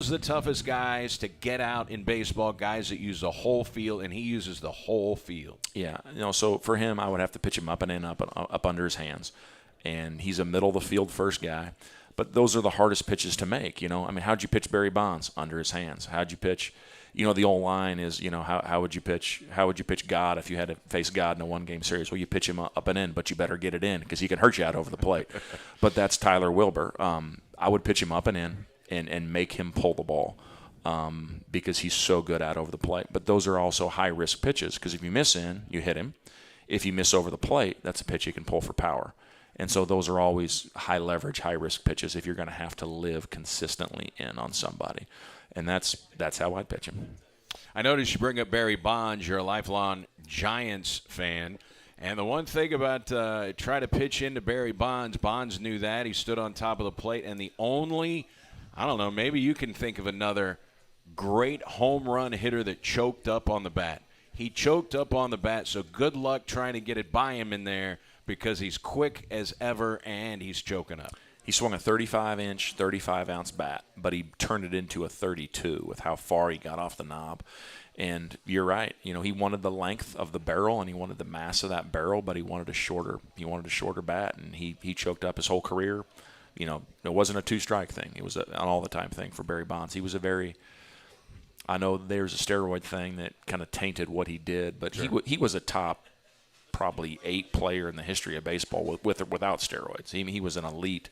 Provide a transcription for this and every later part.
world's the toughest guys to get out in baseball, guys that use the whole field, and he uses the whole field. Yeah, so for him, I would have to pitch him up and in, up under his hands. And he's a middle-of-the-field first guy. But those are the hardest pitches to make, I mean, how'd you pitch Barry Bonds? Under his hands. How'd you pitch, the old line is, how would you pitch God if you had to face God in a one-game series? Well, you pitch him up and in, but you better get it in because he can hurt you out over the plate. But that's Tyler Wilbur. I would pitch him up and in and make him pull the ball because he's so good out over the plate. But those are also high-risk pitches because if you miss in, you hit him. If you miss over the plate, that's a pitch you can pull for power. And so those are always high-leverage, high-risk pitches if you're going to have to live consistently in on somebody. And that's how I'd pitch him. I noticed you bring up Barry Bonds. You're a lifelong Giants fan. And the one thing about try to pitch into Barry Bonds, Bonds knew that. He stood on top of the plate. And the only, I don't know, maybe you can think of another great home run hitter that choked up on the bat. He choked up on the bat, so good luck trying to get it by him in there because he's quick as ever and he's choking up. He swung a 35-inch, 35-ounce bat, but he turned it into a 32 with how far he got off the knob. And you're right. He wanted the length of the barrel and he wanted the mass of that barrel, but he wanted a shorter bat, and he choked up his whole career. It wasn't a two-strike thing. It was an all-the-time thing for Barry Bonds. He was I know there's a steroid thing that kind of tainted what he did, but sure. He was a top probably 8 player in the history of baseball with or without steroids. He was an elite.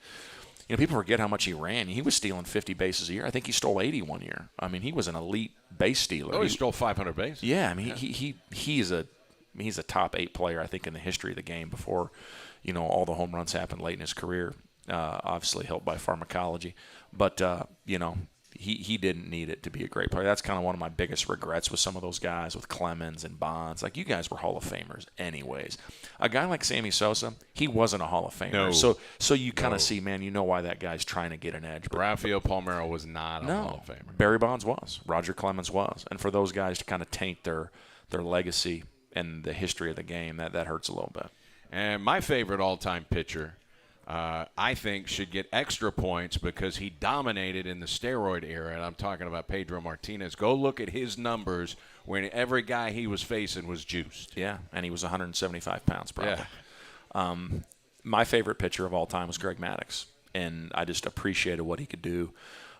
People forget how much he ran. He was stealing 50 bases a year. I think he stole 80 one year. I mean, he was an elite base stealer. Oh, he stole 500 bases. Yeah, I mean, he's a top 8 player, I think, in the history of the game before, all the home runs happened late in his career, obviously helped by pharmacology. But, he didn't need it to be a great player. That's kind of one of my biggest regrets with some of those guys, with Clemens and Bonds. Like, you guys were Hall of Famers anyways. A guy like Sammy Sosa, he wasn't a Hall of Famer. No. So you kind of see, man, why that guy's trying to get an edge. But Rafael Palmeiro was not a Hall of Famer. Barry Bonds was. Roger Clemens was. And for those guys to kind of taint their legacy and the history of the game, that hurts a little bit. And my favorite all-time pitcher, I think, should get extra points because he dominated in the steroid era, and I'm talking about Pedro Martinez. Go look at his numbers when every guy he was facing was juiced. Yeah, and he was 175 pounds probably. Yeah. My favorite pitcher of all time was Greg Maddox, and I just appreciated what he could do,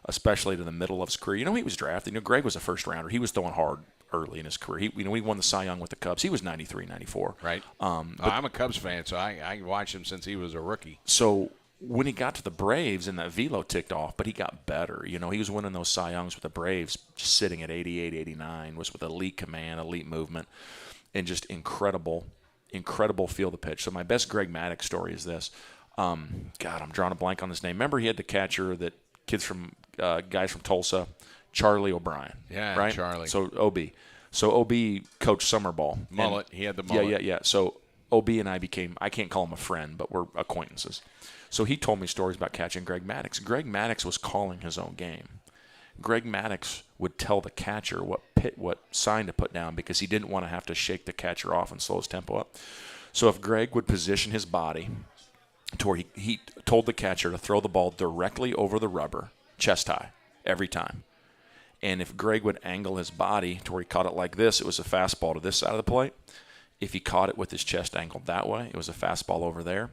especially to the middle of his career. He was drafted. Greg was a first-rounder. He was throwing hard early in his career. He won the Cy Young with the Cubs. He was 93, 94. Right. I'm a Cubs fan, so I watched him since he was a rookie. So when he got to the Braves and that velo ticked off, but he got better. He was winning those Cy Youngs with the Braves, just sitting at 88, 89, was with elite command, elite movement, and just incredible field of pitch. So my best Greg Maddox story is this. I'm drawing a blank on his name. Remember he had the catcher that guys from Tulsa, Charlie O'Brien. Yeah, right? Charlie. So OB. So OB coached summer ball. Mullet. He had the mullet. Yeah. So OB and I can't call him a friend, but we're acquaintances. So he told me stories about catching Greg Maddox. Greg Maddox was calling his own game. Greg Maddox would tell the catcher what sign to put down because he didn't want to have to shake the catcher off and slow his tempo up. So if Greg would position his body to where he told the catcher to throw the ball directly over the rubber, chest high, every time. And if Greg would angle his body to where he caught it like this, it was a fastball to this side of the plate. If he caught it with his chest angled that way, it was a fastball over there.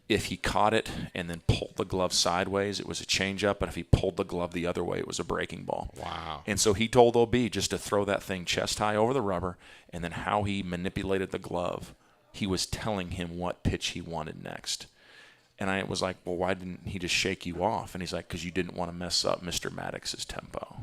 If he caught it and then pulled the glove sideways, it was a changeup. And if he pulled the glove the other way, it was a breaking ball. Wow. And so he told OB just to throw that thing chest high over the rubber, and then how he manipulated the glove, he was telling him what pitch he wanted next. And I was like, well, why didn't he just shake you off? And he's like, because you didn't want to mess up Mr. Maddox's tempo.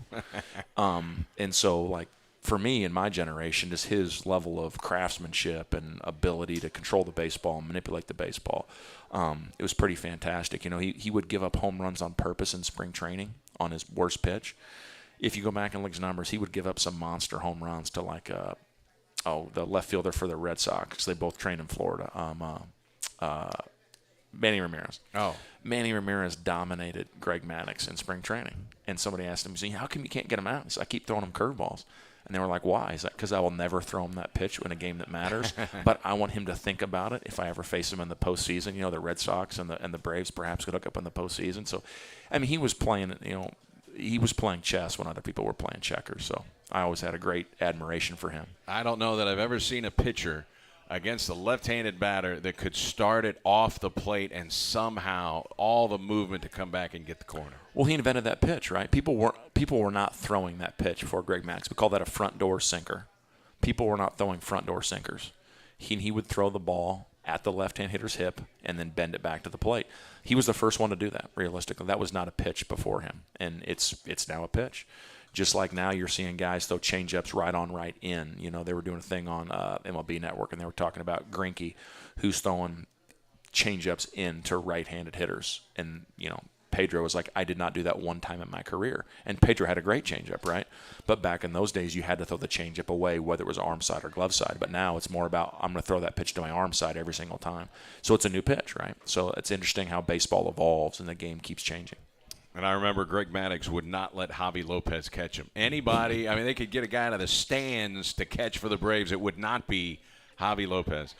And so, like, for me in my generation, just his level of craftsmanship and ability to control the baseball and manipulate the baseball, it was pretty fantastic. He would give up home runs on purpose in spring training on his worst pitch. If you go back and look at his numbers, he would give up some monster home runs to, like, the left fielder for the Red Sox. They both trained in Florida. Manny Ramirez. Oh. Manny Ramirez dominated Greg Maddox in spring training. And somebody asked him, how come you can't get him out? He said, I keep throwing him curveballs. And they were like, why? He's like, because I will never throw him that pitch in a game that matters. But I want him to think about it if I ever face him in the postseason. The Red Sox and the Braves perhaps could hook up in the postseason. So, I mean, he was playing, he was playing chess when other people were playing checkers. So I always had a great admiration for him. I don't know that I've ever seen a pitcher against a left-handed batter that could start it off the plate and somehow all the movement to come back and get the corner. Well, he invented that pitch, right? People were not throwing that pitch before Greg Maddox. We call that a front door sinker. People were not throwing front door sinkers. He would throw the ball at the left-hand hitter's hip and then bend it back to the plate. He was the first one to do that, realistically. That was not a pitch before him, and it's now a pitch. Just like now you're seeing guys throw change-ups right on, right in. You know, they were doing a thing on MLB Network, and they were talking about Greinke, who's throwing change-ups into right-handed hitters. And, you know, Pedro was like, I did not do that one time in my career. And Pedro had a great change-up, right? But back in those days, you had to throw the change-up away, whether it was arm side or glove side. But now it's more about, I'm going to throw that pitch to my arm side every single time. So it's a new pitch, right? So it's interesting how baseball evolves and the game keeps changing. And I remember Greg Maddox would not let Javi Lopez catch him. Anybody, I mean, they could get a guy out of the stands to catch for the Braves. It would not be Javi Lopez.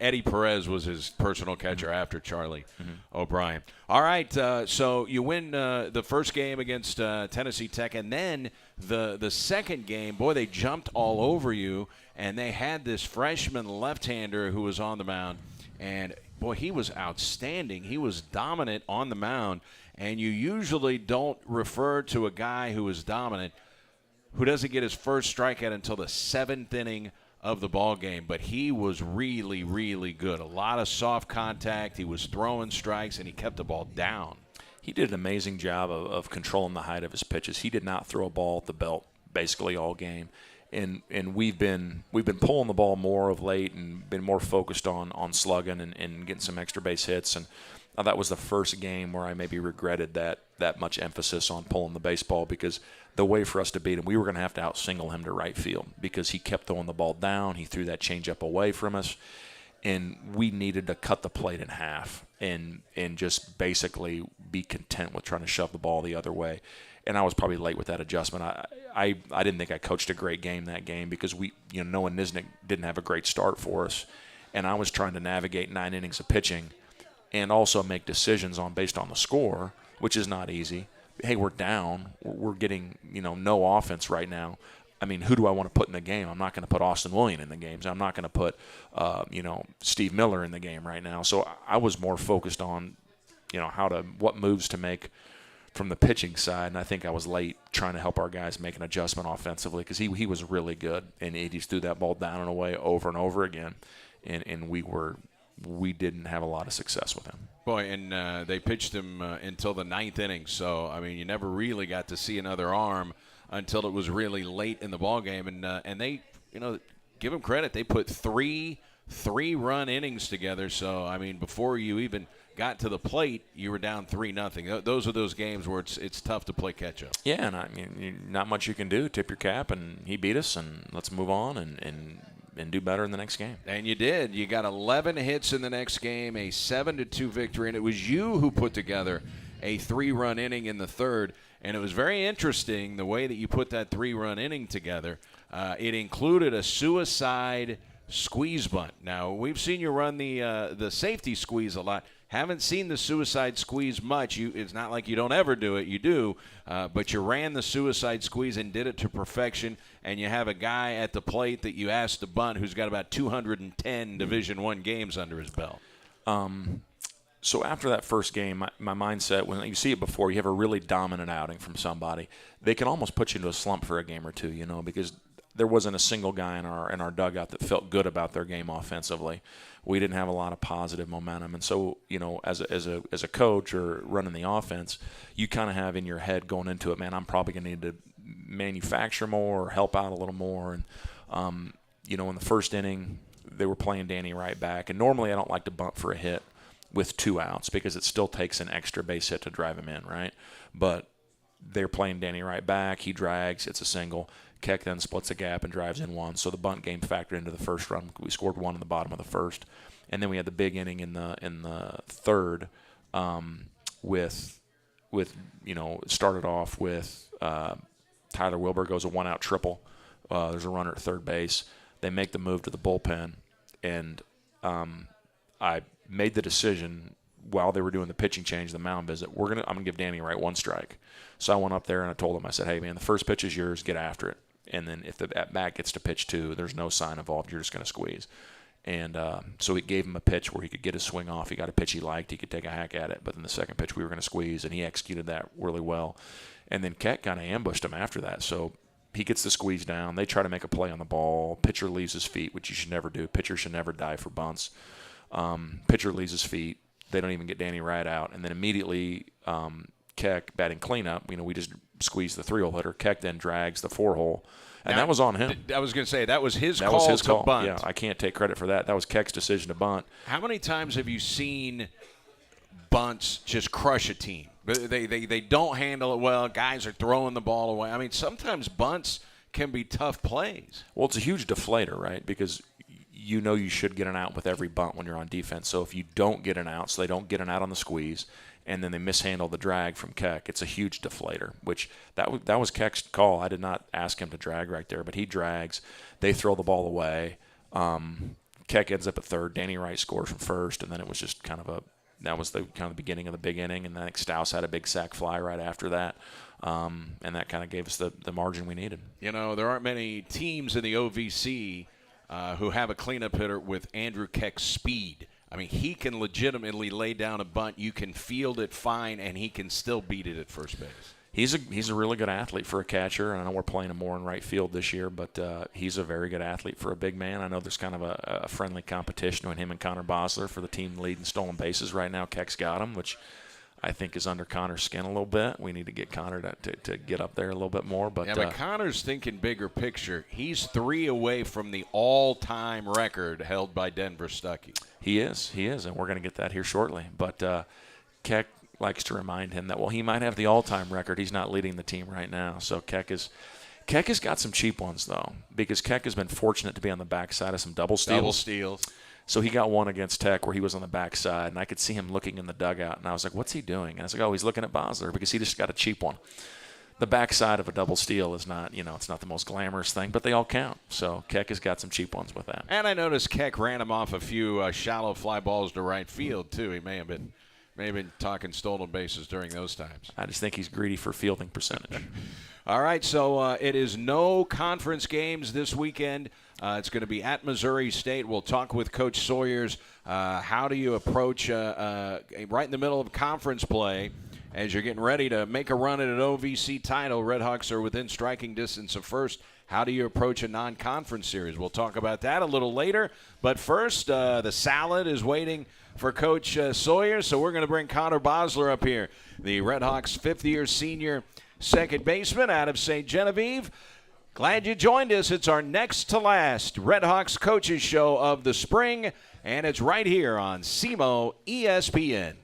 Eddie Perez was his personal catcher after Charlie O'Brien. All right, so you win the first game against Tennessee Tech, and then the second game, boy, they jumped all over you, and they had this freshman left-hander who was on the mound, and, boy, he was outstanding. He was dominant on the mound. And you usually don't refer to a guy who is dominant who doesn't get his first strikeout until the seventh inning of the ball game. But he was really, really good. A lot of soft contact. He was throwing strikes, and he kept the ball down. He did an amazing job of controlling the height of his pitches. He did not throw a ball at the belt basically all game. And we've been pulling the ball more of late and been more focused on slugging and getting some extra base hits. And that was the first game where I maybe regretted that much emphasis on pulling the baseball, because the way for us to beat him, we were going to have to out-single him to right field because he kept throwing the ball down. He threw that changeup away from us, and we needed to cut the plate in half and just basically be content with trying to shove the ball the other way. And I was probably late with that adjustment. I didn't think I coached a great game that game because Noah Nisnik didn't have a great start for us, and I was trying to navigate 9 innings of pitching and also make decisions based on the score, which is not easy. Hey, we're down. We're getting, no offense right now. I mean, who do I want to put in the game? I'm not going to put Austin Williams in the games. I'm not going to put, Steve Miller in the game right now. So I was more focused on, what moves to make from the pitching side. And I think I was late trying to help our guys make an adjustment offensively because he was really good. And he just threw that ball down and away over and over again. And we didn't have a lot of success with him. Boy, and they pitched him until the 9th inning. So, I mean, you never really got to see another arm until it was really late in the ballgame. And they, give them credit. They put three-run innings together. So, I mean, before you even got to the plate, you were down 3-0. Those are those games where it's tough to play catch-up. Yeah, and I mean, not much you can do. Tip your cap, and he beat us, and let's move on and do better in the next game. And you did. You got 11 hits in the next game, a 7-2 victory, and it was you who put together a 3-run inning in the third. And it was very interesting the way that you put that 3-run inning together. It included a suicide squeeze bunt. Now, we've seen you run the safety squeeze a lot. Haven't seen the suicide squeeze much. It's not like you don't ever do it. You do. But you ran the suicide squeeze and did it to perfection. And you have a guy at the plate that you asked to bunt who's got about 210 Division I games under his belt. So after that first game, my mindset, when you see it before, you have a really dominant outing from somebody, they can almost put you into a slump for a game or two, because there wasn't a single guy in our dugout that felt good about their game offensively. We didn't have a lot of positive momentum. And so, as a coach or running the offense, you kind of have in your head going into it, man, I'm probably going to need to manufacture more or help out a little more. And, in the first inning, they were playing Danny right back. And normally I don't like to bunt for a hit with 2 outs because it still takes an extra base hit to drive him in, right? But they're playing Danny right back. He drags. It's a single. Keck then splits a gap and drives in 1. So the bunt game factored into the first run. We scored 1 in the bottom of the first. And then we had the big inning in the third with started off with Tyler Wilbur goes a 1-out triple. There's a runner at third base. They make the move to the bullpen. And I made the decision while they were doing the pitching change, the mound visit, I'm gonna give Danny Wright 1 strike. So I went up there and I told him, I said, hey man, the first pitch is yours, get after it. And then if the at bat gets to pitch 2, there's no sign involved. You're just gonna squeeze. And so he gave him a pitch where he could get his swing off. He got a pitch he liked. He could take a hack at it. But then the second pitch we were going to squeeze, and he executed that really well. And then Keck kind of ambushed him after that. So he gets the squeeze down. They try to make a play on the ball. Pitcher leaves his feet, which you should never do. Pitcher should never dive for bunts. Pitcher leaves his feet. They don't even get Danny Wright out. And then immediately Keck, batting cleanup, we just squeezed the 3-hole hitter. Keck then drags the 4-hole. And that was on him. I was going to say, that was his call to bunt. Yeah, I can't take credit for that. That was Keck's decision to bunt. How many times have you seen bunts just crush a team? They don't handle it well. Guys are throwing the ball away. I mean, sometimes bunts can be tough plays. Well, it's a huge deflator, right? Because you should get an out with every bunt when you're on defense. So if you don't get an out, so they don't get an out on the squeeze, and then they mishandle the drag from Keck, it's a huge deflator, which that was Keck's call. I did not ask him to drag right there, but he drags. They throw the ball away. Keck ends up at third. Danny Wright scores from first, and then it was just that was the kind of the beginning of the big inning, and then I think Stouse had a big sac fly right after that, and that kind of gave us the margin we needed. There aren't many teams in the OVC who have a cleanup hitter with Andrew Keck's speed. I mean, he can legitimately lay down a bunt. You can field it fine, and he can still beat it at first base. He's a really good athlete for a catcher, and I know we're playing him more in right field this year, but he's a very good athlete for a big man. I know there's kind of a friendly competition between him and Connor Bosler for the team lead in stolen bases right now. Keck's got him, which I think is under Connor's skin a little bit. We need to get Connor to get up there a little bit more. But Connor's thinking bigger picture. He's 3 away from the all-time record held by Denver Stuckey. He is, and we're going to get that here shortly. But Keck likes to remind him that, he might have the all-time record. He's not leading the team right now. So Keck has got some cheap ones, though, because Keck has been fortunate to be on the backside of some double steals. So he got one against Tech where he was on the backside, and I could see him looking in the dugout, and I was like, what's he doing? And I was like, he's looking at Bosler because he just got a cheap one. The backside of a double steal is not, it's not the most glamorous thing, but they all count. So Keck has got some cheap ones with that. And I noticed Keck ran him off a few shallow fly balls to right field, too. He may have been talking stolen bases during those times. I just think he's greedy for fielding percentage. All right, so it is no conference games this weekend. It's going to be at Missouri State. We'll talk with Coach Sawyers. How do you approach right in the middle of conference play as you're getting ready to make a run at an OVC title? Redhawks are within striking distance of first. How do you approach a non-conference series? We'll talk about that a little later. But first, the salad is waiting for Coach Sawyer, so we're going to bring Connor Bosler up here, the Redhawks' fifth-year senior second baseman out of St. Genevieve. Glad you joined us. It's our next to last Redhawks Coaches Show of the spring, and it's right here on SEMO ESPN.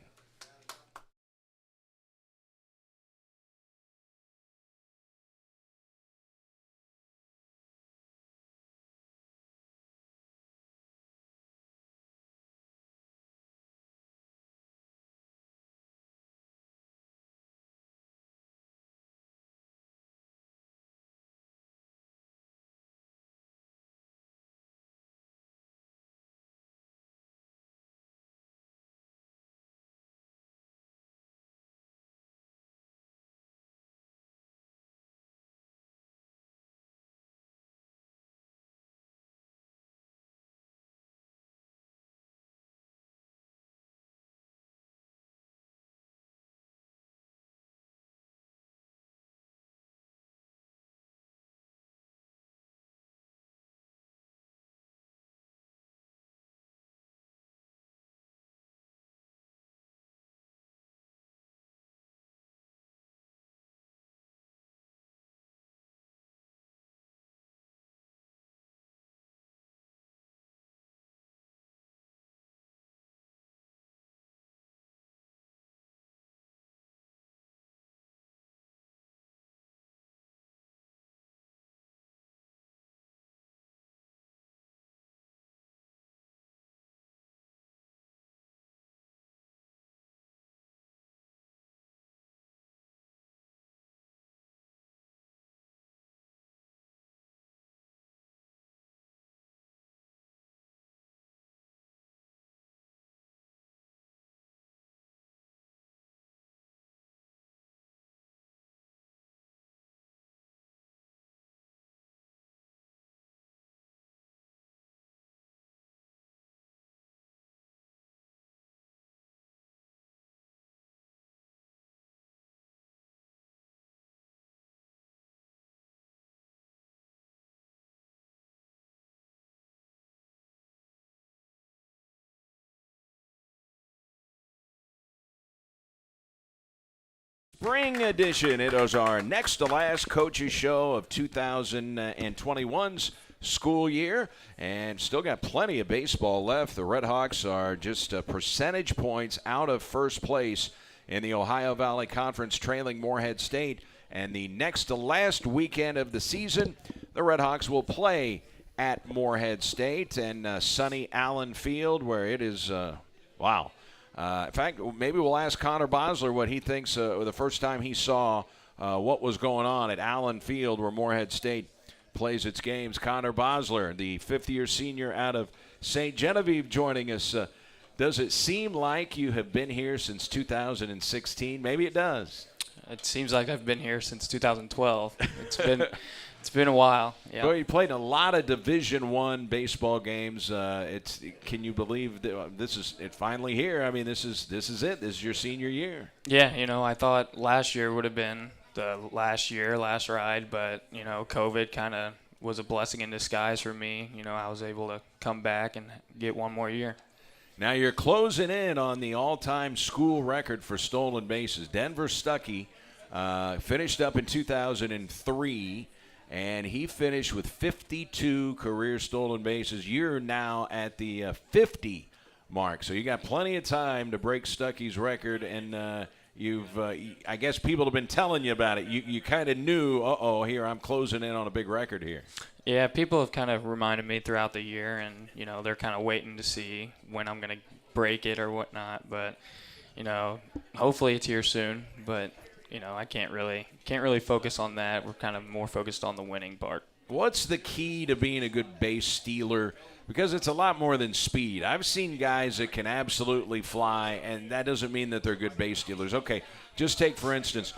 Spring edition. It is our next to last coaches show of 2021's school year, and still got plenty of baseball left. The Redhawks are just percentage points out of first place in the Ohio Valley Conference, trailing Morehead State. And the next to last weekend of the season, the Redhawks will play at Morehead State and sunny Allen Field, where it is, wow. In fact, maybe we'll ask Connor Bosler what he thinks the first time he saw what was going on at Allen Field, where Morehead State plays its games. Connor Bosler, the fifth-year senior out of St. Genevieve, joining us. Does it seem like you have been here since 2016? Maybe it does. It seems like I've been here since 2012. It's been a while. Yeah. Well, you played a lot of Division I baseball games. Can you believe that this is it finally here? I mean, this is it. This is your senior year. Yeah, I thought last year would have been the last ride, but COVID kind of was a blessing in disguise for me. I was able to come back and get one more year. Now you're closing in on the all-time school record for stolen bases. Denver Stuckey finished up in 2003. And he finished with 52 career stolen bases. You're now at the 50 mark. So you got plenty of time to break Stuckey's record. And I guess people have been telling you about it. You kind of knew, here, I'm closing in on a big record here. Yeah, people have kind of reminded me throughout the year. And, they're kind of waiting to see when I'm going to break it or whatnot. But, hopefully it's here soon. But I can't really focus on that. We're kind of more focused on the winning part. What's the key to being a good base stealer? Because it's a lot more than speed. I've seen guys that can absolutely fly, and that doesn't mean that they're good base stealers. Okay, just take, for instance,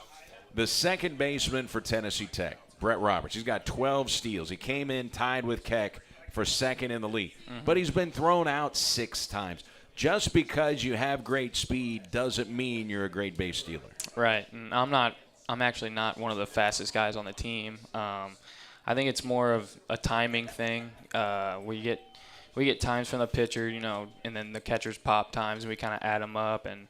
the second baseman for Tennessee Tech, Brett Roberts. He's got 12 steals. He came in tied with Keck for second in the league. Mm-hmm. But he's been thrown out 6 times. Just because you have great speed doesn't mean you're a great base stealer. Right. And I'm actually not one of the fastest guys on the team. I think it's more of a timing thing. We get times from the pitcher, and then the catcher's pop times, and we kind of add them up. And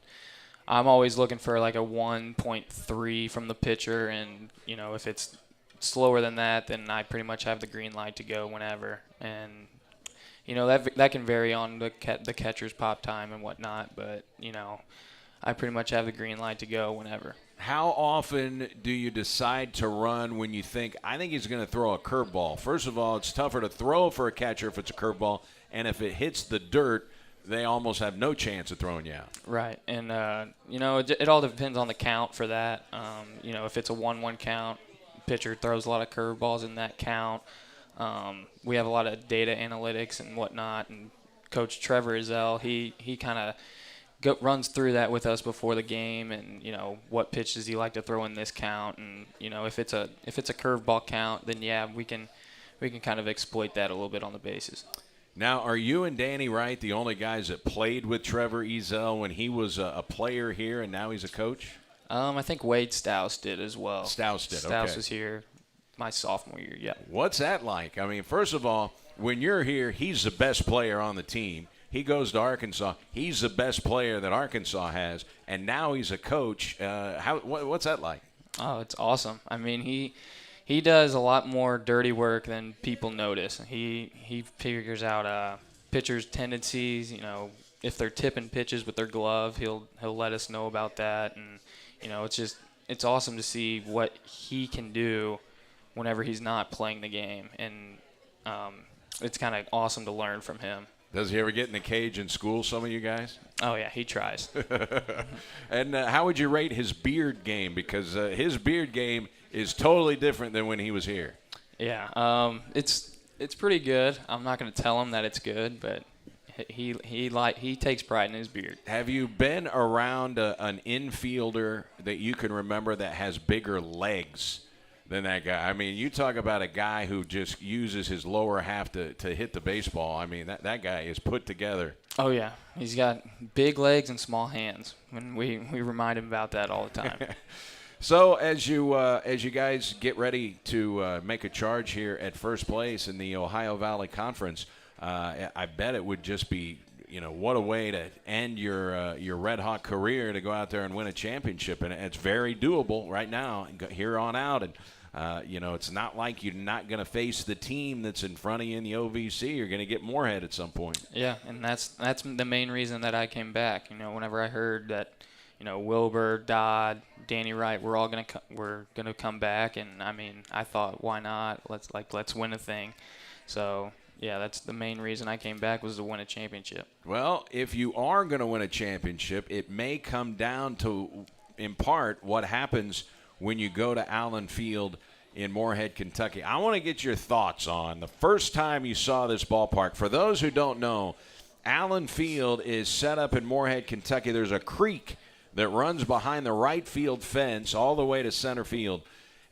I'm always looking for like a 1.3 from the pitcher, and if it's slower than that, then I pretty much have the green light to go whenever. And that can vary on the catcher's pop time and whatnot, but I pretty much have the green light to go whenever. How often do you decide to run when you think, I think he's going to throw a curveball? First of all, it's tougher to throw for a catcher if it's a curveball, and if it hits the dirt, they almost have no chance of throwing you out. Right, and it all depends on the count for that. If it's a 1-1 count, pitcher throws a lot of curveballs in that count. We have a lot of data analytics and whatnot, and Coach Trevor Izell, he kind of runs through that with us before the game, and what pitch does he like to throw in this count, and if it's a curveball count, then yeah, we can kind of exploit that a little bit on the bases. Now, are you and Danny Wright the only guys that played with Trevor Izell when he was a player here and now he's a coach? I think Wade Stouse did as well. Stouse did. Stouse was here my sophomore year. Yeah. What's that like? I mean, first of all, when you're here, he's the best player on the team. He goes to Arkansas. He's the best player that Arkansas has, and now he's a coach. What's that like? Oh, it's awesome. I mean, he does a lot more dirty work than people notice. He figures out pitchers' tendencies. If they're tipping pitches with their glove, he'll let us know about that, and it's awesome to see what he can do whenever he's not playing the game, and it's kind of awesome to learn from him. Does he ever get in the cage in school, some of you guys? Oh, yeah, he tries. And how would you rate his beard game? Because his beard game is totally different than when he was here. Yeah, it's pretty good. I'm not going to tell him that it's good, but he takes pride in his beard. Have you been around an infielder that you can remember that has bigger legs than that guy? I mean, you talk about a guy who just uses his lower half to hit the baseball. I mean, that guy is put together. Oh, yeah. He's got big legs and small hands. And we remind him about that all the time. So as you guys get ready to make a charge here at first place in the Ohio Valley Conference, I bet it would just be what a way to end your Red Hawk career, to go out there and win a championship. And it's very doable right now, here on out. And, it's not like you're not going to face the team that's in front of you in the OVC. You're going to get Moorhead at some point. Yeah, and that's the main reason that I came back. Whenever I heard that, Wilbur, Dodd, Danny Wright, we're all gonna come back, and I thought, why not? Let's win a thing. So yeah, that's the main reason I came back, was to win a championship. Well, if you are going to win a championship, it may come down to, in part, what happens when you go to Allen Field in Moorhead, Kentucky. I want to get your thoughts on the first time you saw this ballpark. For those who don't know, Allen Field is set up in Moorhead, Kentucky. There's a creek that runs behind the right field fence all the way to center field.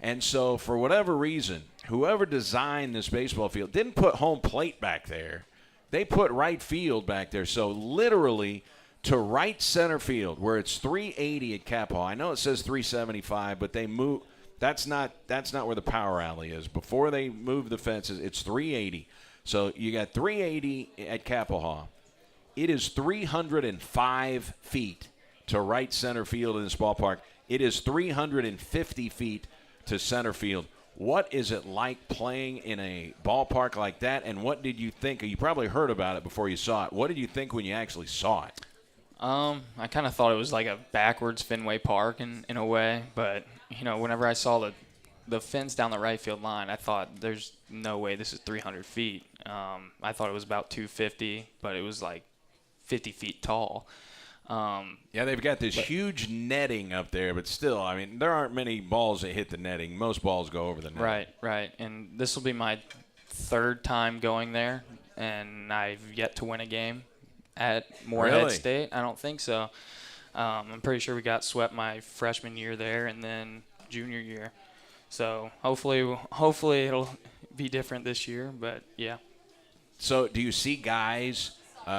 And so for whatever reason, whoever designed this baseball field didn't put home plate back there. They put right field back there. So literally to right center field, where it's 380 at Cap Hall. I know it says 375, but they move. That's not where the power alley is. Before they move the fences, it's 380. So you got 380 at Capitol Hall. It is 305 feet to right center field in this ballpark. It is 350 feet to center field. What is it like playing in a ballpark like that, and what did you think? You probably heard about it before you saw it. What did you think when you actually saw it? I kind of thought it was like a backwards Fenway Park in a way, but whenever I saw the fence down the right field line, I thought there's no way this is 300 feet. I thought it was about 250, but it was like 50 feet tall. Yeah, they've got this huge netting up there, but still, there aren't many balls that hit the netting. Most balls go over the net. Right. And this will be my third time going there, and I've yet to win a game at Moorhead State. I don't think so. I'm pretty sure we got swept my freshman year there and then junior year. So hopefully it'll be different this year, but yeah. So do you see guys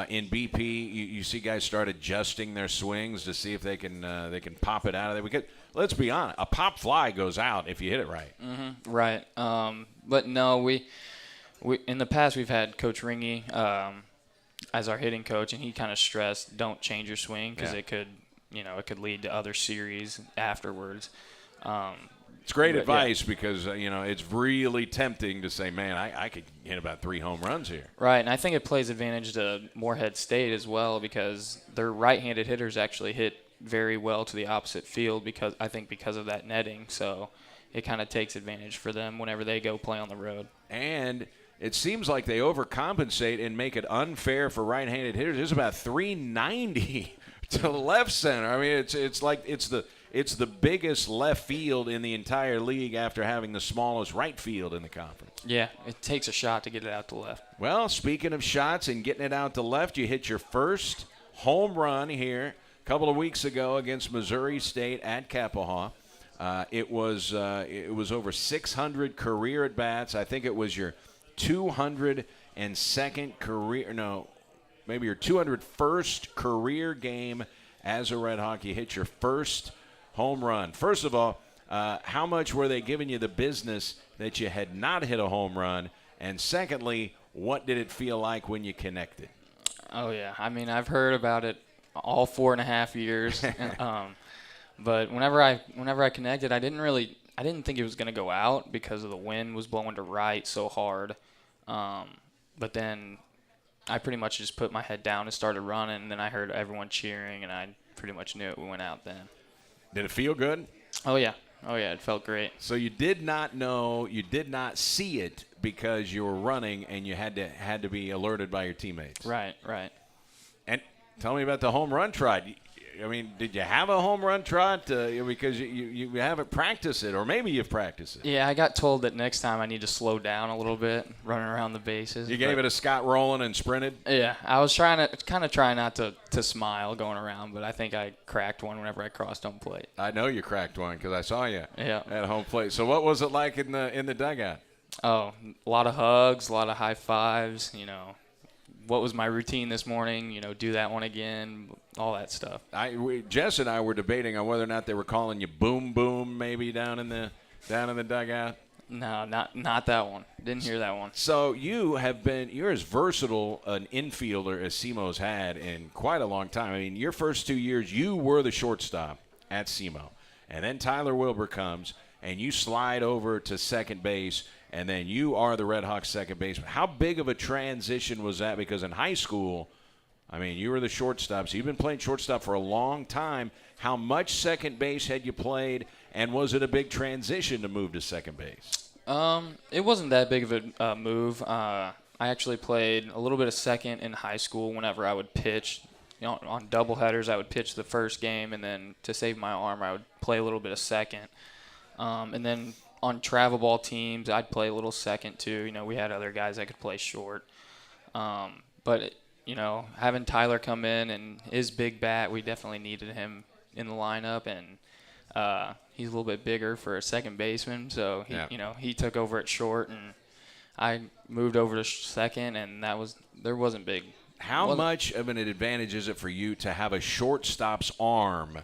in BP, you see guys start adjusting their swings to see if they can pop it out of there? Because let's be honest, a pop fly goes out if you hit it right. Mm-hmm. Right. But no, we in the past we've had Coach Ringy as our hitting coach, and he kind of stressed, don't change your swing because it could lead to other series afterwards. It's great advice because, it's really tempting to say, man, I could hit about 3 home runs here. Right, and I think it plays advantage to Moorhead State as well because their right-handed hitters actually hit very well to the opposite field because of that netting. So it kind of takes advantage for them whenever they go play on the road. And it seems like they overcompensate and make it unfair for right-handed hitters. There's about 390 to left center. It's the biggest left field in the entire league after having the smallest right field in the conference. Yeah, it takes a shot to get it out to left. Well, speaking of shots and getting it out to left, you hit your first home run here a couple of weeks ago against Missouri State at Capitol Hall. It was over 600 career at bats. I think it was your 202nd career. No, maybe your 201st career game as a Red Hawk. You hit your first home run. First of all, how much were they giving you the business that you had not hit a home run? And secondly, what did it feel like when you connected? Oh, yeah. I've heard about it all 4.5 years. But whenever I connected, I didn't think it was going to go out because of the wind was blowing to right so hard. But then I pretty much just put my head down and started running, and then I heard everyone cheering, and I pretty much knew it went out then. Did it feel good? Oh, yeah, it felt great. So you did not see it because you were running and you had to be alerted by your teammates. Right. And tell me about the home run trot. Did you have a home run trot? Because you haven't practiced it, or maybe you've practiced it. Yeah, I got told that next time I need to slow down a little bit, running around the bases. You gave it a Scott Rowland and sprinted? Yeah, I was trying not to smile going around, but I think I cracked one whenever I crossed home plate. I know you cracked one because I saw you at home plate. So what was it like in the dugout? Oh, a lot of hugs, a lot of high fives, What was my routine this morning? Do that one again, all that stuff. Jess and I were debating on whether or not they were calling you Boom Boom maybe down in the dugout. No, not that one. Didn't hear that one. So you're as versatile an infielder as SEMO's had in quite a long time. I mean, your first 2 years, you were the shortstop at SEMO. And then Tyler Wilbur comes, and you slide over to second base, and then you are the Red Hawks second baseman. How big of a transition was that? Because in high school, I mean, you were the shortstop, so you've been playing shortstop for a long time. How much second base had you played, and was it a big transition to move to second base? It wasn't that big of a move. I actually played a little bit of second in high school whenever I would pitch. You know, on doubleheaders, I would pitch the first game, and then to save my arm, I would play a little bit of second. And then on travel ball teams, I'd play a little second too. You know, we had other guys that could play short. But you know, having Tyler come in and his big bat, we definitely needed him in the lineup, and he's a little bit bigger for a second baseman, so he took over at short, and I moved over to second, and there wasn't big. How much of an advantage is it for you to have a shortstop's arm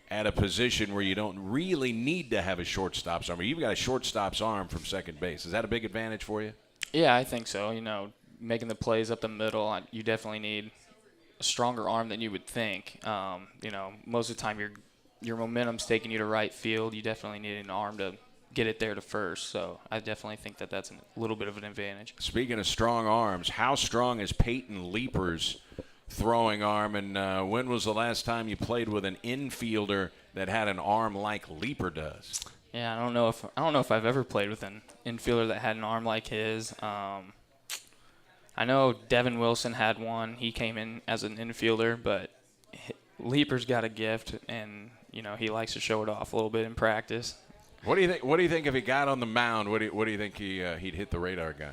at a position where you don't really need to have a shortstop's arm? You've got a shortstop's arm from second base. Is that a big advantage for you? Yeah, I think so. You know, making the plays up the middle, you definitely need a stronger arm than you would think. You know, most of the time your momentum's taking you to right field. You definitely need an arm to get it there to first. So I definitely think that's a little bit of an advantage. Speaking of strong arms, how strong is Peyton Leaper's throwing arm? And when was the last time you played with an infielder that had an arm like Leaper does? Yeah, I don't know if I've ever played with an infielder that had an arm like his. I know Devin Wilson had one. He came in as an infielder, but Leaper's got a gift, and you know he likes to show it off a little bit in practice. What do you think? What do you think if he got on the mound? What do you think he'd hit the radar gun?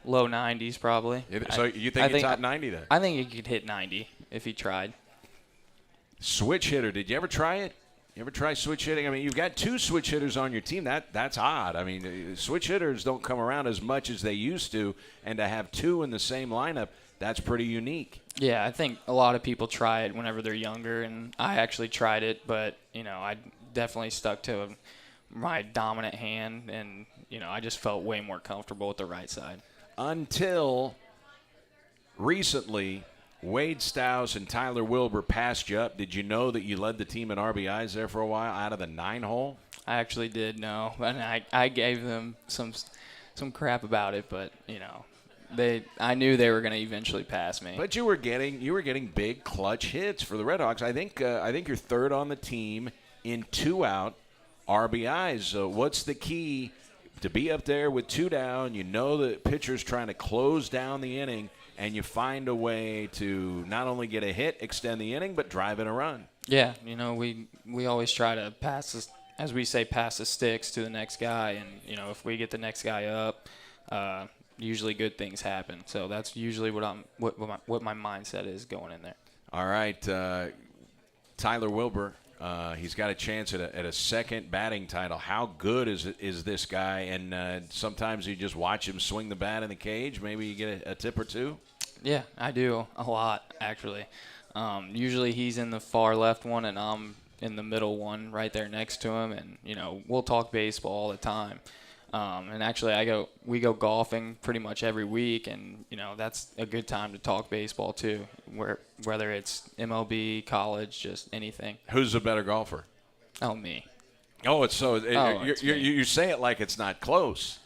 Low 90s probably. So you think he'd top 90 then? I think he could hit 90 if he tried. Switch hitter. Did you ever try it? You ever try switch hitting? I mean, you've got two switch hitters on your team. That's odd. I mean, switch hitters don't come around as much as they used to, and to have two in the same lineup, that's pretty unique. Yeah, I think a lot of people try it whenever they're younger, and I actually tried it, but you know, I definitely stuck to my dominant hand, and you know, I just felt way more comfortable with the right side. Until recently, Wade Stouse and Tyler Wilbur passed you up. Did you know that you led the team in RBIs there for a while out of the 9-hole? I actually did know, and I gave them some crap about it, but you know, I knew they were going to eventually pass me. But you were getting big clutch hits for the Red Hawks. I think you're third on the team in 2-out RBIs. So what's the key to be up there with 2 down? You know the pitcher's trying to close down the inning, and you find a way to not only get a hit, extend the inning, but drive in a run. Yeah, you know, we always try to pass the sticks to the next guy, and you know, if we get the next guy up, usually good things happen. So that's usually what my mindset is going in there. All right, Tyler Wilbur. He's got a chance at a second batting title. How good is this guy? And sometimes you just watch him swing the bat in the cage. Maybe you get a tip or two. Yeah, I do a lot actually. Usually he's in the far left one, and I'm in the middle one, right there next to him. And you know, we'll talk baseball all the time. And actually, we go golfing pretty much every week, and you know that's a good time to talk baseball too. Whether it's MLB, college, just anything. Who's the better golfer? Oh, me. Oh, it's so. It's me. You say it like it's not close.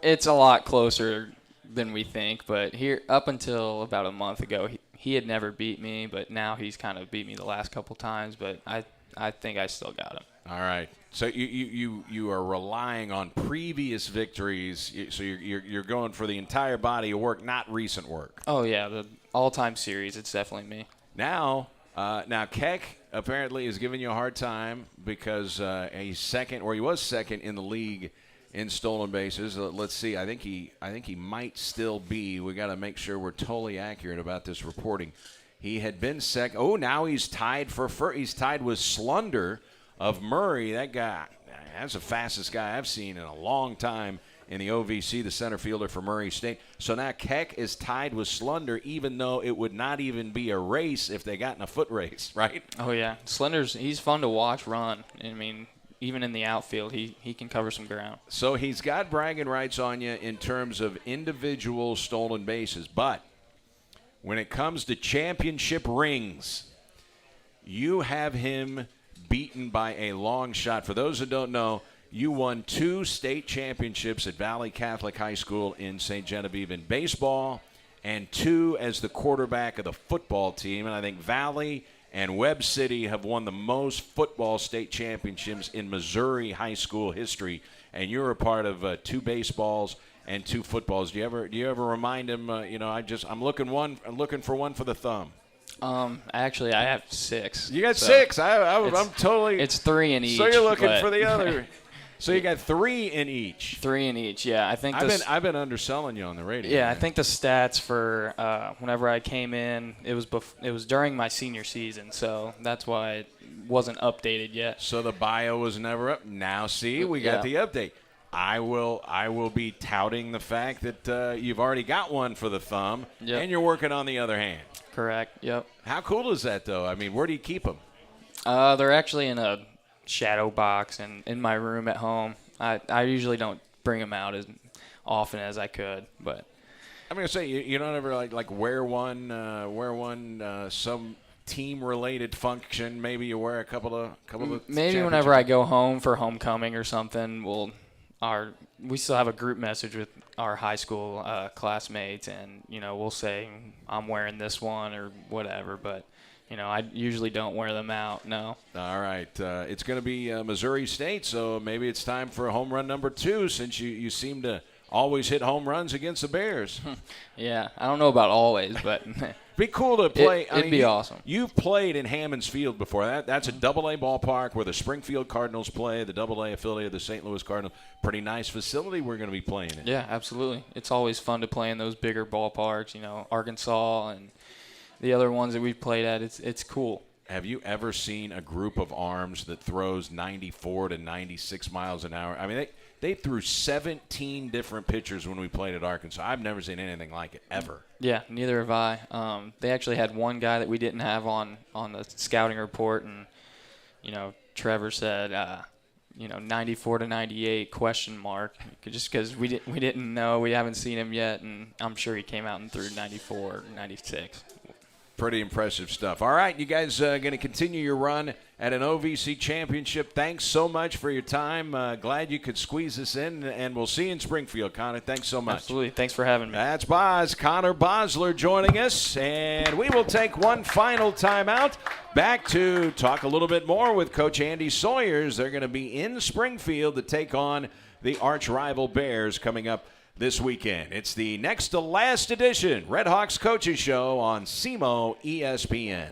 It's a lot closer than we think, but here up until about a month ago, he had never beat me, but now he's kind of beat me the last couple times. But I think I still got him. All right. So you are relying on previous victories. So you're going for the entire body of work, not recent work. Oh yeah, the all-time series. It's definitely me. Now Keck apparently is giving you a hard time because he's second, or he was second in the league in stolen bases. Let's see. I think he might still be. We got to make sure we're totally accurate about this reporting. He had been second. Oh, now he's tied for first. He's tied with Slunder of Murray. That guy, that's the fastest guy I've seen in a long time in the OVC, the center fielder for Murray State. So now Keck is tied with Slunder, even though it would not even be a race if they got in a foot race, right? Oh, yeah. Slunder's, he's fun to watch run. I mean, even in the outfield, he can cover some ground. So he's got bragging rights on you in terms of individual stolen bases. But when it comes to championship rings, you have him beaten by a long shot. For those who don't know, you won 2 state championships at Valley Catholic High School in St. Genevieve in baseball and 2 as the quarterback of the football team. And I think Valley and Webb City have won the most football state championships in Missouri high school history. And you're a part of 2 baseballs and 2 footballs. Do you ever remind him? I'm looking for one for the thumb. Actually, I have 6. You got 6. I'm totally. It's 3 in each. So you're looking for the other. So you got 3 in each. 3 in each, yeah. I think I've been underselling you on the radio. Yeah, man. I think the stats for whenever I came in, it was during my senior season, so that's why it wasn't updated yet. So the bio was never up. Now see, we got the update. I will be touting the fact that you've already got one for the thumb, and you're working on the other hand. Correct. Yep. How cool is that, though? I mean, where do you keep them? They're actually in a shadow box and in my room at home. I usually don't bring them out as often as I could, but I'm gonna say you don't ever like wear one some team related function. Maybe you wear a couple of maybe whenever I go home for homecoming or something. We still have a group message with our high school classmates, and we'll say I'm wearing this one or whatever, but I usually don't wear them out. No. All right. It's going to be Missouri State, so maybe it's time for a home run number 2 since you seem to always hit home runs against the Bears. Yeah, I don't know about always, but be cool to play. It'd be awesome. You've played in Hammonds Field before. That's a Double-A ballpark where the Springfield Cardinals play, the Double-A affiliate of the St. Louis Cardinals. Pretty nice facility we're going to be playing in. Yeah, absolutely. It's always fun to play in those bigger ballparks, Arkansas and the other ones that we've played at. It's cool. Have you ever seen a group of arms that throws 94 to 96 miles an hour? I mean, they threw 17 different pitchers when we played at Arkansas. I've never seen anything like it, ever. Yeah, neither have I. They actually had one guy that we didn't have on the scouting report, and, Trevor said, 94 to 98 ? Just because we didn't know. We haven't seen him yet, and I'm sure he came out and threw 94 or 96. Pretty impressive stuff. All right, you guys going to continue your run at an OVC championship. Thanks so much for your time. Glad you could squeeze us in, and we'll see you in Springfield, Connor. Thanks so much. Absolutely. Thanks for having me. That's Connor Bosler joining us, and we will take one final timeout. Back to talk a little bit more with Coach Andy Sawyers. They're going to be in Springfield to take on the arch-rival Bears coming up this weekend. It's the next to last edition Red Hawks Coaches Show on SEMO ESPN.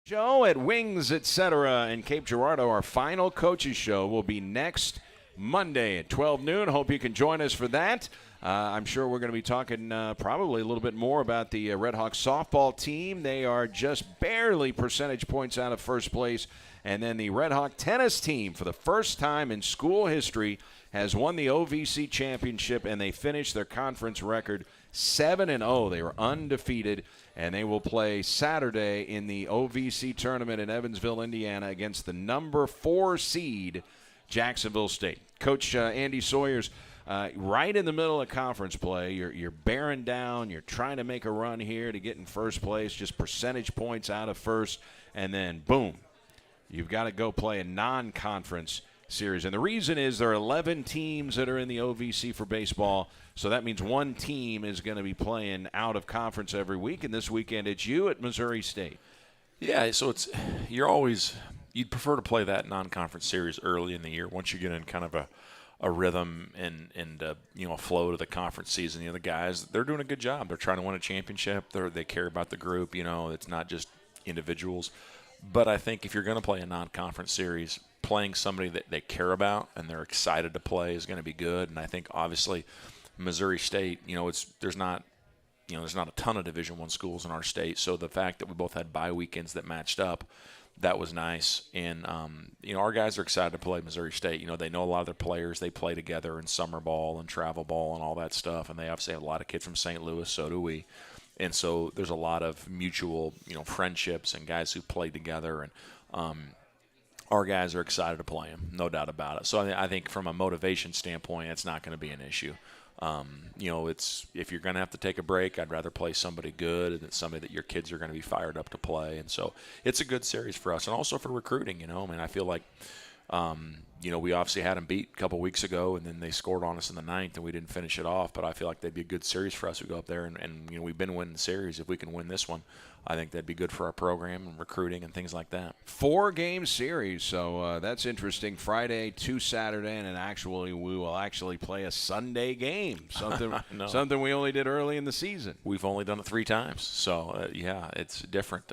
Show at Wings, etc. in Cape Girardeau. Our final coaches show will be next Monday at 12 noon. Hope you can join us for that. I'm sure we're going to be talking probably a little bit more about the Red Hawks softball team. They are just barely percentage points out of first place. And then the Red Hawk tennis team, for the first time in school history, has won the OVC championship, and they finished their conference record 7-0. They were undefeated, and they will play Saturday in the OVC tournament in Evansville, Indiana, against the number 4 seed Jacksonville State. Coach Andy Sawyers, right in the middle of conference play. You're bearing down. You're trying to make a run here to get in first place, just percentage points out of first, and then boom, you've got to go play a non-conference series. And the reason is there are 11 teams that are in the OVC for baseball, so that means one team is going to be playing out of conference every week, and this weekend it's you at Missouri State. Yeah, so you'd prefer to play that non-conference series early in the year once you get in kind of a rhythm and a flow to the conference season. The guys, they're doing a good job. They're trying to win a championship. They care about the group. It's not just individuals. But I think if you're going to play a non-conference series, playing somebody that they care about and they're excited to play is going to be good. And I think obviously Missouri State, there's not a ton of Division I schools in our state. So the fact that we both had bye weekends that matched up, that was nice. And our guys are excited to play Missouri State. They know a lot of their players. They play together in summer ball and travel ball and all that stuff. And they obviously have a lot of kids from St. Louis. So do we. And so there's a lot of mutual, friendships and guys who play together. And our guys are excited to play them, no doubt about it. So I think from a motivation standpoint, it's not going to be an issue. It's if you're going to have to take a break, I'd rather play somebody good and somebody that your kids are going to be fired up to play. And so it's a good series for us, and also for recruiting. I feel like we obviously had them beat a couple weeks ago, and then they scored on us in the ninth, and we didn't finish it off. But I feel like they'd be a good series for us to go up there, and we've been winning the series. If we can win this one, I think that'd be good for our program and recruiting and things like that. 4-game series, so that's interesting. Friday to Saturday, and then actually we will actually play a Sunday game, something we only did early in the season. We've only done it 3 times, so it's different.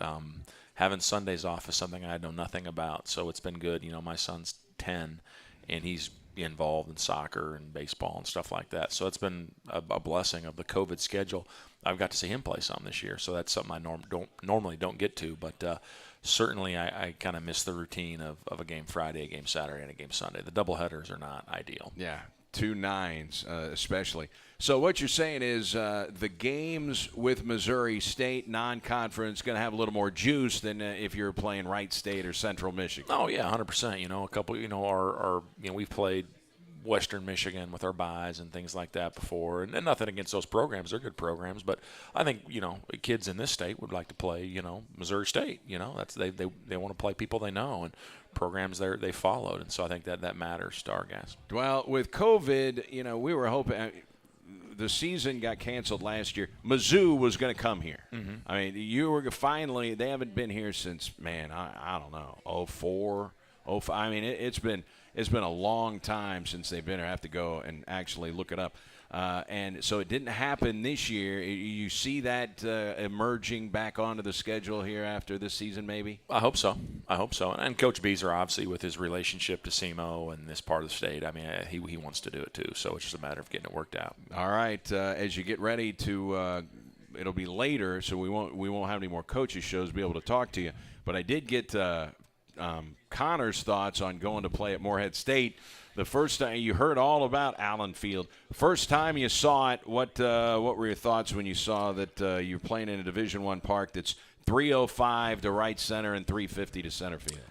Having Sundays off is something I know nothing about, so it's been good. My son's 10, and he's involved in soccer and baseball and stuff like that. So it's been a blessing of the COVID schedule. I've got to see him play some this year, so that's something I normally don't get to. But certainly I kind of miss the routine of a game Friday, a game Saturday, and a game Sunday. The doubleheaders are not ideal. Yeah, 2 9s especially. So what you're saying is the games with Missouri State non-conference going to have a little more juice than if you're playing Wright State or Central Michigan. Oh yeah, 100%. A couple. Our we've played Western Michigan with our buys and things like that before, and nothing against those programs. They're good programs, but I think kids in this state would like to play Missouri State. That's they want to play people they know and programs they followed, and so I think that matters to our guys. Well, with COVID, we were hoping. The season got canceled last year. Mizzou was going to come here. Mm-hmm. I mean, you were finally. They haven't been here since I don't know 04, 05. I mean, it's been a long time since they've been here. I have to go and actually look it up. And so it didn't happen this year. You see that emerging back onto the schedule here after this season, maybe? I hope so. And Coach Beezer, obviously, with his relationship to SEMO and this part of the state, I mean, he wants to do it too. So it's just a matter of getting it worked out. All right. As you get ready to, it'll be later, so we won't have any more coaches shows to be able to talk to you. But I did get Connor's thoughts on going to play at Morehead State. The first time you heard all about Allen Field, first time you saw it, what were your thoughts when you saw that you're playing in a Division I park that's 305 to right center and 350 to center field?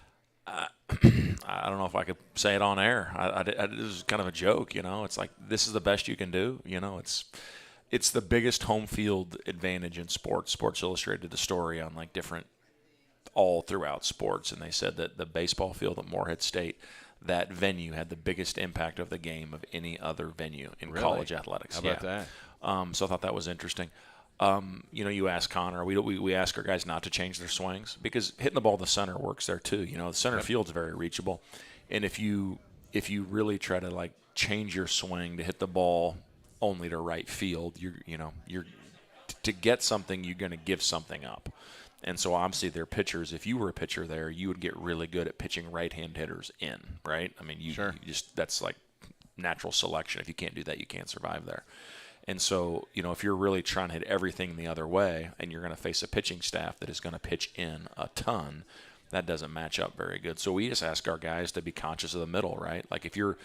I don't know if I could say it on air. This is kind of a joke, It's like this is the best you can do, It's the biggest home field advantage in sports. Sports Illustrated did a story on different all throughout sports, and they said that the baseball field at Morehead State, that venue had the biggest impact of the game of any other venue in college athletics. How about that? So I thought that was interesting. You ask Connor, we ask our guys not to change their swings because hitting the ball to the center works there too. The center field's very reachable, and if you really try to change your swing to hit the ball only to right field, you're to get something, you're going to give something up. And so obviously their pitchers, if you were a pitcher there, you would get really good at pitching right-hand hitters in, right? I mean, you just that's like natural selection. If you can't do that, you can't survive there. And so, if you're really trying to hit everything the other way and you're going to face a pitching staff that is going to pitch in a ton, that doesn't match up very good. So we just ask our guys to be conscious of the middle, right? Like if you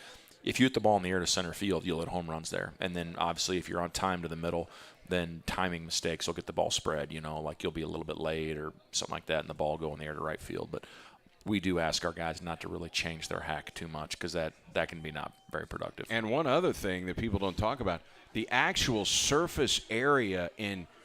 hit the ball in the air to center field, you'll hit home runs there. And then obviously if you're on time to the middle, then timing mistakes will get the ball spread, you'll be a little bit late or something like that and the ball go in the air to right field. But we do ask our guys not to really change their hack too much because that can be not very productive. And one other thing that people don't talk about, the actual surface area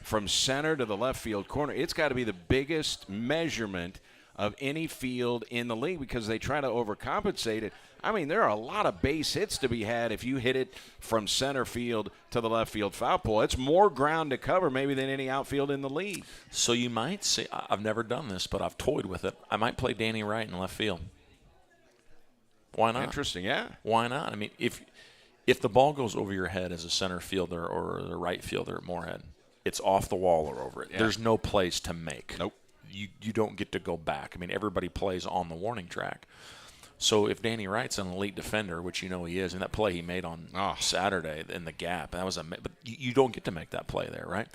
from center to the left field corner, it's got to be the biggest measurement of any field in the league because they try to overcompensate it. I mean, there are a lot of base hits to be had if you hit it from center field to the left field foul pole. It's more ground to cover maybe than any outfield in the league. So you might say, I've never done this, but I've toyed with it. I might play Danny Wright in left field. Why not? Interesting, yeah. Why not? I mean, if the ball goes over your head as a center fielder or the right fielder at Moorhead, it's off the wall or over it. Yeah. There's no plays to make. Nope. You don't get to go back. I mean, everybody plays on the warning track. So if Danny Wright's an elite defender, which you know he is, and that play he made on Saturday in the gap, but you don't get to make that play there, right?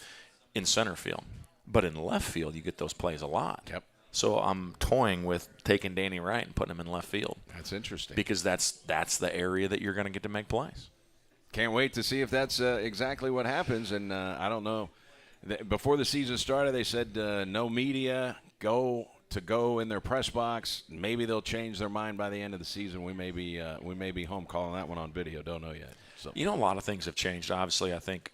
In center field. But in left field, you get those plays a lot. Yep. So I'm toying with taking Danny Wright and putting him in left field. That's interesting. Because that's the area that you're going to get to make plays. Can't wait to see if that's exactly what happens. And I don't know. Before the season started, they said no media, go in their press box. Maybe they'll change their mind by the end of the season. We may be home calling that one on video. Don't know yet. So. You know, a lot of things have changed. Obviously, I think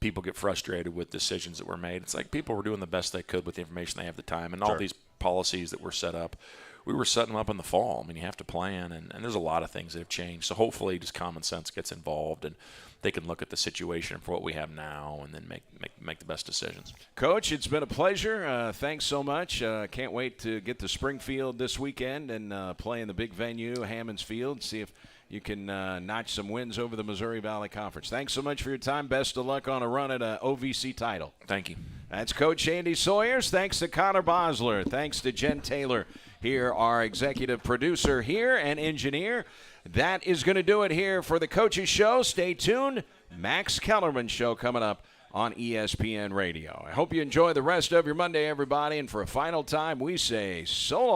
people get frustrated with decisions that were made. It's like people were doing the best they could with the information they have at the time, and all these policies that were set up. We were setting them up in the fall. I mean, you have to plan, and there's a lot of things that have changed. So hopefully just common sense gets involved, and they can look at the situation for what we have now and then make the best decisions. Coach, it's been a pleasure. Thanks so much. Can't wait to get to Springfield this weekend and play in the big venue, Hammons Field, see if you can notch some wins over the Missouri Valley Conference. Thanks so much for your time. Best of luck on a run at an OVC title. Thank you. That's Coach Andy Sawyers. Thanks to Connor Bosler. Thanks to Jen Taylor here, our executive producer here and engineer. That is going to do it here for the Coaches Show. Stay tuned. Max Kellerman Show coming up on ESPN Radio. I hope you enjoy the rest of your Monday, everybody. And for a final time, we say so long.